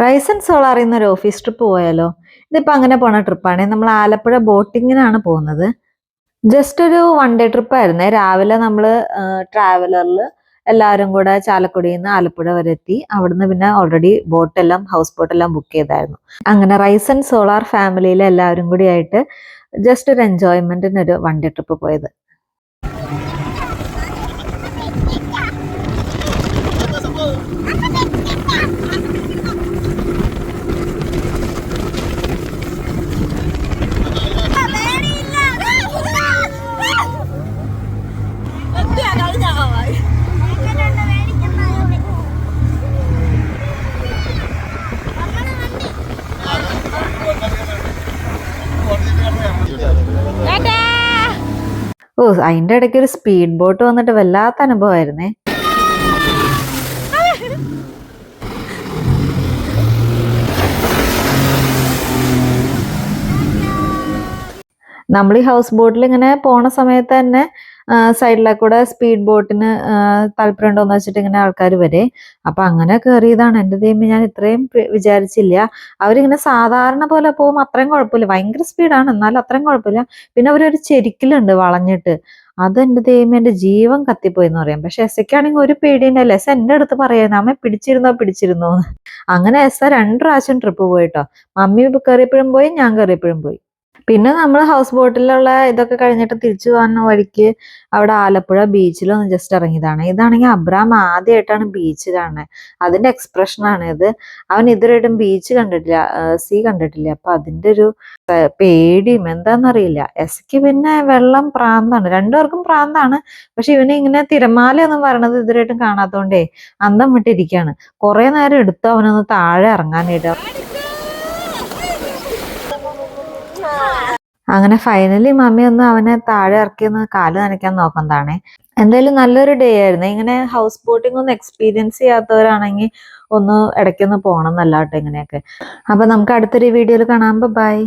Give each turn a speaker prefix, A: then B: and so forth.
A: Rice and solar ഒരു office trip പോയാലോ? ഇതിപ്പോൾ അങ്ങനെ പോണ ട്രിപ്പാണ്. നമ്മൾ ആലപ്പുഴ ബോട്ടിങ്ങിനാണ് പോകുന്നത്. ജസ്റ്റ് ഒരു വൺ ഡേ ട്രിപ്പായിരുന്നേ. രാവിലെ നമ്മൾ ട്രാവലറിൽ എല്ലാവരും കൂടെ ചാലക്കുടിയിൽ നിന്ന് ആലപ്പുഴ വരെ എത്തി. അവിടുന്ന് പിന്നെ ഓൾറെഡി ഹൗസ് ബോട്ടെല്ലാം ബുക്ക് ചെയ്തായിരുന്നു. അങ്ങനെ റൈസ് ആൻഡ് സോളാർ ഫാമിലിയിലെ എല്ലാവരും കൂടി ആയിട്ട് ജസ്റ്റ് ഒരു എൻജോയ്മെന്റിനൊരു വൺ ഡേ ട്രിപ്പ് പോയത്. ഓ, അതിൻ്റെ ഇടയ്ക്ക് ഒരു സ്പീഡ് ബോട്ട് വന്നിട്ട് വല്ലാത്ത അനുഭവമായിരുന്നേ. നമ്മൾ ഈ ഹൗസ് ബോട്ടിൽ ഇങ്ങനെ പോണ സമയത്ത് തന്നെ സൈഡിലെ കൂടെ സ്പീഡ് ബോട്ടിന് താല്പര്യമുണ്ടോന്ന് വെച്ചിട്ട് ഇങ്ങനെ ആൾക്കാർ വരെ. അപ്പൊ അങ്ങനെ കയറിയതാണ്. എൻ്റെ ദൈവമേ, ഞാൻ ഇത്രയും വിചാരിച്ചില്ല. അവരിങ്ങനെ സാധാരണ പോലെ പോകും, അത്രയും കുഴപ്പമില്ല. ഭയങ്കര സ്പീഡാണ്, എന്നാലും അത്രയും കുഴപ്പമില്ല. പിന്നെ അവരൊരു ചെരിക്കലുണ്ട് വളഞ്ഞിട്ട്. അതെന്റെ ദൈവമേ, എൻ്റെ ജീവൻ കത്തിപ്പോയി എന്ന് പറയാം. പക്ഷെ എസ്സയ്ക്കാണെങ്കിൽ ഒരു പേടിയുണ്ടല്ലോ. എസ് എൻ്റെ അടുത്ത് പറയുന്നത് അമ്മ പിടിച്ചിരുന്നോ. അങ്ങനെ എസ് 2 പ്രാവശ്യം ട്രിപ്പ് പോയിട്ടോ. മമ്മി കയറിയപ്പോഴും പോയി, ഞാൻ കയറിയപ്പോഴും പോയി. പിന്നെ നമ്മൾ ഹൗസ് ബോട്ടിലുള്ള ഇതൊക്കെ കഴിഞ്ഞിട്ട് തിരിച്ചു പോകുന്ന വഴിക്ക് അവിടെ ആലപ്പുഴ ബീച്ചിലൊന്ന് ജസ്റ്റ് ഇറങ്ങിയതാണ്. ഇതാണെങ്കിൽ അബ്രാം ആദ്യമായിട്ടാണ് ബീച്ച് കാണുന്നത്. അതിന്റെ എക്സ്പ്രഷനാണ് ഇത്. അവൻ ഇതുവരെയായിട്ടും ബീച്ച് കണ്ടിട്ടില്ല, സീ കണ്ടിട്ടില്ല. അപ്പൊ അതിന്റെ ഒരു പേടിയും എന്താണെന്നറിയില്ല. എസ്ക്ക് പിന്നെ വെള്ളം പ്രാന്താണ്, രണ്ടുപേർക്കും പ്രാന്താണ്. പക്ഷെ ഇവന് ഇങ്ങനെ തിരമാലയൊന്നും വരണത് ഇതുവരെയായിട്ടും കാണാത്തോണ്ടേ അന്തം വിട്ടിരിക്കുകയാണ്. കുറെ നേരം എടുത്തു അവനൊന്ന് താഴെ ഇറങ്ങാനായിട്ട്. അങ്ങനെ ഫൈനലി മമ്മി ഒന്ന് അവനെ താഴെ ഇറക്കിയൊന്ന് കാല് നനയ്ക്കാൻ നോക്കുന്നതാണേ. എന്തായാലും നല്ലൊരു ഡേ ആയിരുന്നു. ഇങ്ങനെ ഹൗസ് ബോട്ടിംഗ് ഒന്ന് എക്സ്പീരിയൻസ് ചെയ്യാത്തവരാണെങ്കിൽ ഒന്ന് ഇടയ്ക്കൊന്ന് പോകണം എന്നല്ലാട്ടോ ഇങ്ങനെയൊക്കെ. അപ്പൊ നമുക്ക് അടുത്തൊരു വീഡിയോയിൽ കാണാം. ബൈ.